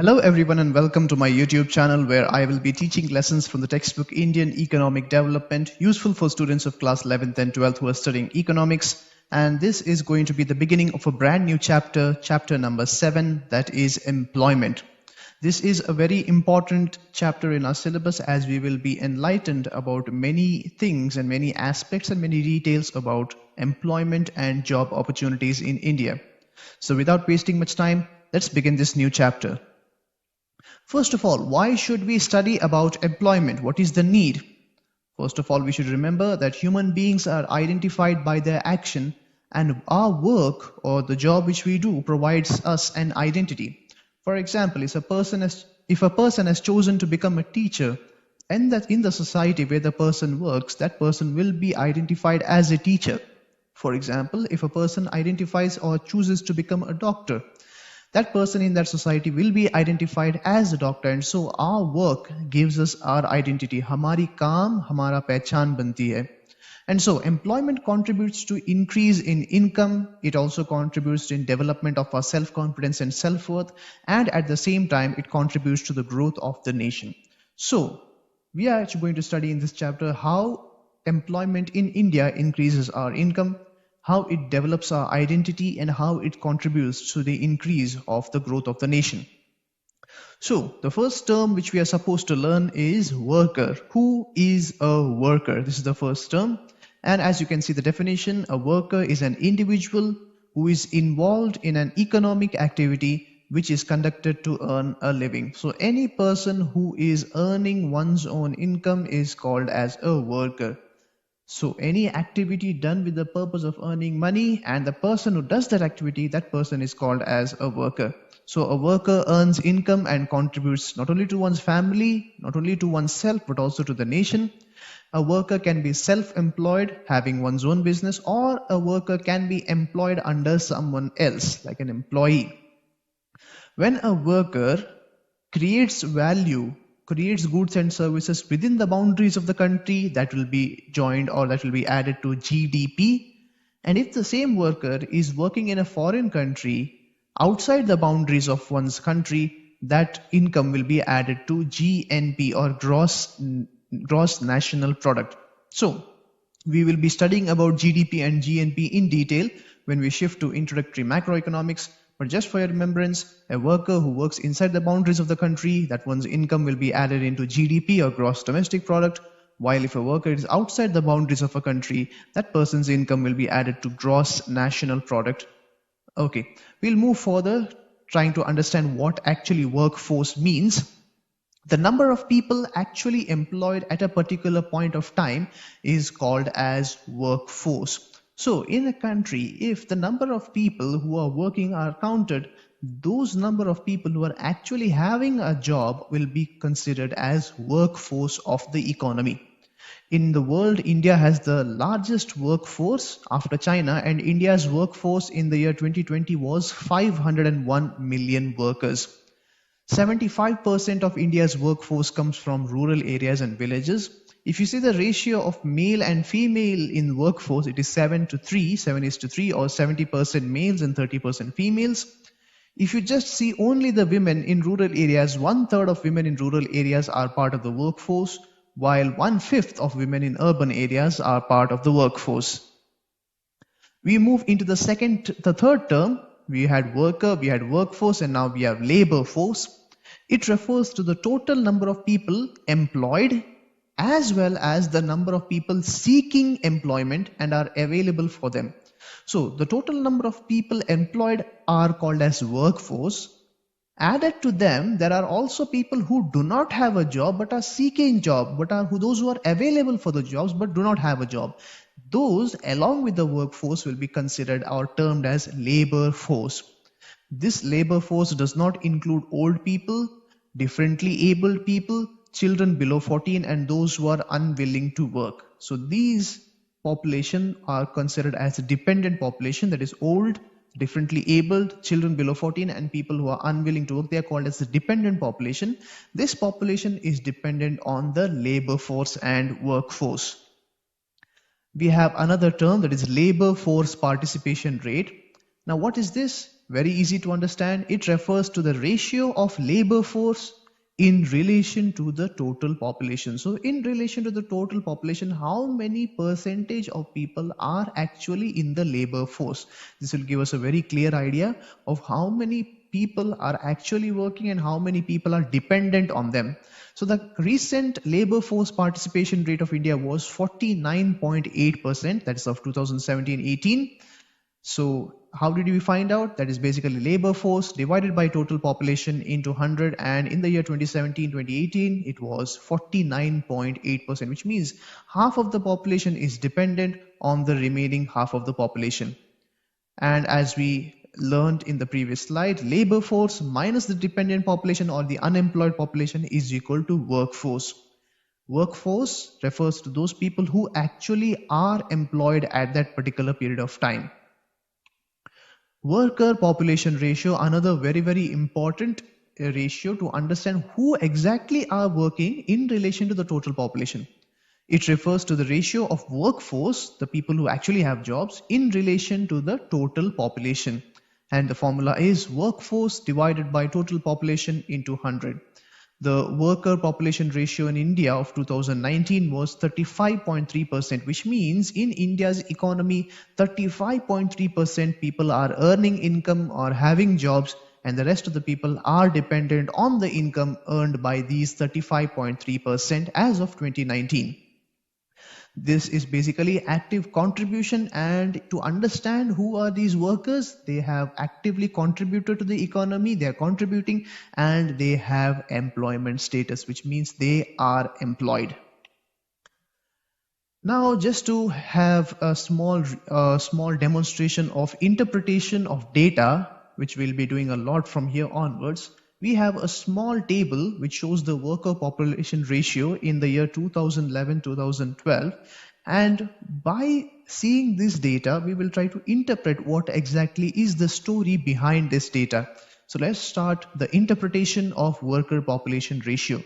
Hello everyone and welcome to my YouTube channel where I will be teaching lessons from the textbook Indian Economic Development useful for students of class 11th and 12th who are studying economics, and this is going to be the beginning of a brand new chapter number 7, that is employment. This is a very important chapter in our syllabus as we will be enlightened about many things and many aspects and many details about employment and job opportunities in India. So without wasting much time, let's begin this new chapter. First of all, why should we study about employment? What is the need? First of all, we should remember that human beings are identified by their action, and our work or the job which we do provides us an identity. For example, if a person has chosen to become a teacher, and that in the society where the person works, that person will be identified as a teacher. For example, if a person identifies or chooses to become a doctor, that person in that society will be identified as a doctor, and so our work gives us our identity. Hamari kaam hamara pehchan banti hai. And so employment contributes to increase in income. It also contributes in development of our self-confidence and self-worth, and at the same time it contributes to the growth of the nation. So we are actually going to study in this chapter how employment in India increases our income, how it develops our identity, and how it contributes to the increase of the growth of the nation. So the first term which we are supposed to learn is worker. Who is a worker? This is the first term. And as you can see the definition, a worker is an individual who is involved in an economic activity which is conducted to earn a living. So any person who is earning one's own income is called as a worker. So any activity done with the purpose of earning money, and the person who does that activity, that person is called as a worker. So a worker earns income and contributes not only to one's family, not only to oneself, but also to the nation. A worker can be self-employed, having one's own business, or a worker can be employed under someone else, like an employee. When a worker creates value, creates goods and services within the boundaries of the country, that will be joined or that will be added to GDP. And if the same worker is working in a foreign country outside the boundaries of one's country, that income will be added to GNP or gross national product. So we will be studying about GDP and GNP in detail when we shift to introductory macroeconomics. But just for your remembrance, a worker who works inside the boundaries of the country, that one's income will be added into GDP or gross domestic product, while if a worker is outside the boundaries of a country, that person's income will be added to gross national product. Okay, we'll move further trying to understand what actually workforce means. The number of people actually employed at a particular point of time is called as workforce. So in a country, if the number of people who are working are counted, those number of people who are actually having a job will be considered as workforce of the economy. In the world, India has the largest workforce after China, and India's workforce in the year 2020 was 501 million workers. 75% of India's workforce comes from rural areas and villages. If you see the ratio of male and female in workforce, it is 7:3, 7:3, or 70% males and 30% females. If you just see only the women in rural areas, 1/3 of women in rural areas are part of the workforce, while 1/5 of women in urban areas are part of the workforce. We move into the third term. We had worker, we had workforce, and now we have labor force. It refers to the total number of people employed as well as the number of people seeking employment and are available for them. So the total number of people employed are called as workforce. Added to them, there are also people who do not have a job but are seeking job, those who are available for the jobs but do not have a job. Those along with the workforce will be considered or termed as labor force. This labor force does not include old people, differently abled people, children below 14, and those who are unwilling to work. So these population are considered as a dependent population, that is old, differently abled, children below 14, and people who are unwilling to work. They are called as the dependent population. This population is dependent on the labor force and workforce. We have another term, that is labor force participation rate. Now what is this? very easy to understand. It refers to the ratio of labor force in relation to the total population. So in relation to the total population, how many percentage of people are actually in the labor force? This will give us a very clear idea of how many people are actually working and how many people are dependent on them. So the recent labor force participation rate of India was 49.8%, that is of 2017-18. So how did we find out? That is basically labor force divided by total population into 100, and in the year 2017-2018 it was 49.8%, which means half of the population is dependent on the remaining half of the population. And as we learned in the previous slide, labor force minus the dependent population or the unemployed population is equal to workforce. Workforce refers to those people who actually are employed at that particular period of time. Worker population ratio, another very important ratio to understand who exactly are working in relation to the total population. It refers to the ratio of workforce, the people who actually have jobs, in relation to the total population. And the formula is workforce divided by total population into 100. The worker population ratio in India of 2019 was 35.3%, which means in India's economy, 35.3% people are earning income or having jobs, and the rest of the people are dependent on the income earned by these 35.3% as of 2019. This is basically active contribution, and to understand who are these workers, they have actively contributed to the economy, they are contributing, and they have employment status, which means they are employed. Now, just to have a small demonstration of interpretation of data, which we'll be doing a lot from here onwards, we have a small table which shows the worker population ratio in the year 2011-2012, and by seeing this data we will try to interpret what exactly is the story behind this data. So let's start the interpretation of worker population ratio.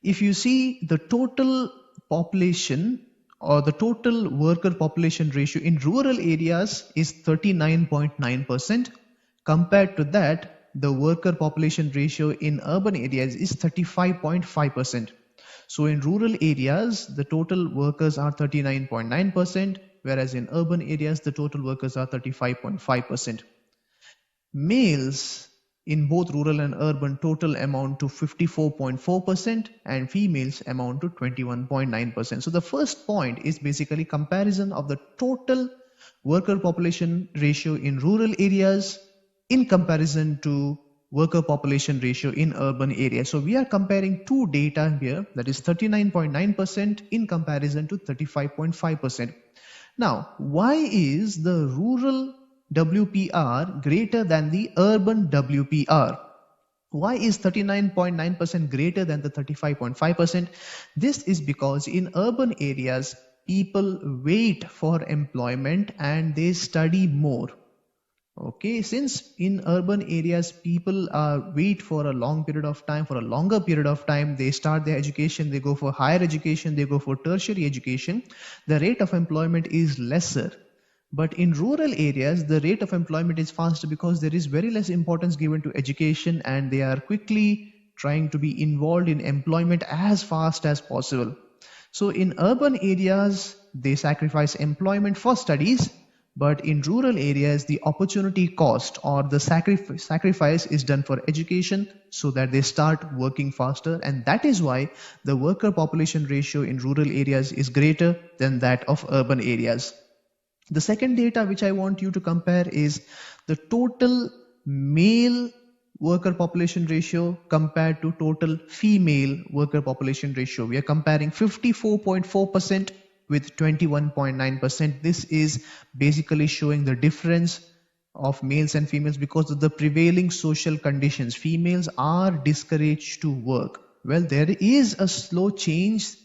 If you see the total population or the total worker population ratio in rural areas is 39.9%. Compared to that, the worker population ratio in urban areas is 35.5%. So in rural areas, the total workers are 39.9%, whereas in urban areas, the total workers are 35.5%. Males in both rural and urban total amount to 54.4% and females amount to 21.9%. So the first point is basically comparison of the total worker population ratio in rural areas in comparison to worker population ratio in urban areas. So we are comparing two data here, that is 39.9% in comparison to 35.5%. Now, why is the rural WPR greater than the urban WPR? Why is 39.9% greater than the 35.5%? This is because in urban areas, people wait for employment and they study more. Okay, since in urban areas people wait for a long period of time, for a longer period of time, they start their education, they go for higher education, they go for tertiary education, the rate of employment is lesser. But in rural areas, the rate of employment is faster because there is very less importance given to education and they are quickly trying to be involved in employment as fast as possible. So in urban areas, they sacrifice employment for studies, but in rural areas, the opportunity cost or the sacrifice is done for education so that they start working faster. And that is why the worker population ratio in rural areas is greater than that of urban areas. The second data which I want you to compare is the total male worker population ratio compared to total female worker population ratio. We are comparing 54.4% with 21.9%. This is basically showing the difference of males and females because of the prevailing social conditions. Females are discouraged to work. Well, there is a slow change.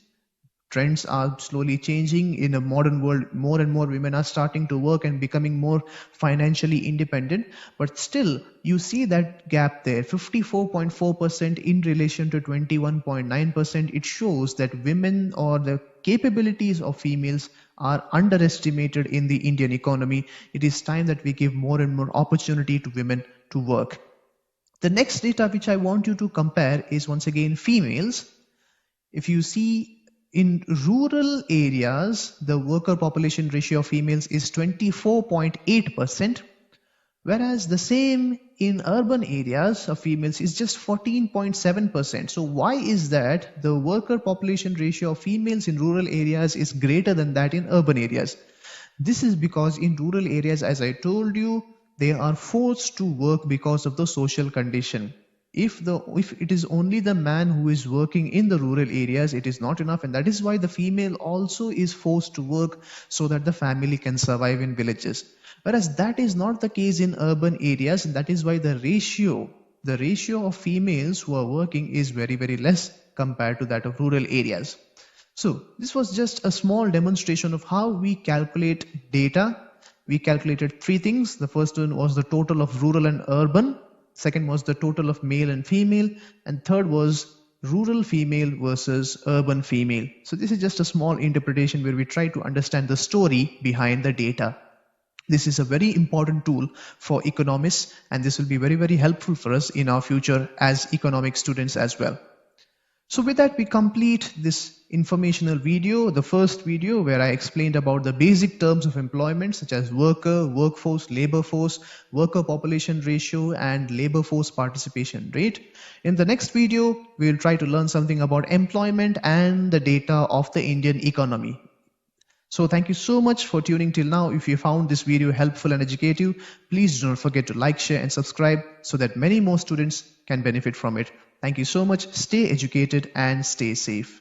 Trends are slowly changing in a modern world. More and more women are starting to work and becoming more financially independent. But still, you see that gap there, 54.4% in relation to 21.9%. It shows that women or the capabilities of females are underestimated in the Indian economy. It is time that we give more and more opportunity to women to work. The next data which I want you to compare is once again females. If you see in rural areas, the worker population ratio of females is 24.8%, whereas the same in urban areas of females is just 14.7%. So why is that the worker population ratio of females in rural areas is greater than that in urban areas? This is because in rural areas, as I told you, they are forced to work because of the social condition. If it is only the man who is working in the rural areas, it is not enough, and that is why the female also is forced to work so that the family can survive in villages. Whereas that is not the case in urban areas, and that is why the ratio of females who are working is very, very less compared to that of rural areas. So this was just a small demonstration of how we calculate data. We calculated three things. The first one was the total of rural and urban. Second was the total of male and female. And third was rural female versus urban female. So this is just a small interpretation where we try to understand the story behind the data. This is a very important tool for economists, and this will be very, very helpful for us in our future as economic students as well. So with that, we complete this informational video, the first video where I explained about the basic terms of employment such as worker, workforce, labor force, worker population ratio, and labor force participation rate. In the next video, we will try to learn something about employment and the data of the Indian economy. So thank you so much for tuning till now. If you found this video helpful and educative, please do not forget to like, share, and subscribe so that many more students can benefit from it. Thank you so much. Stay educated and stay safe.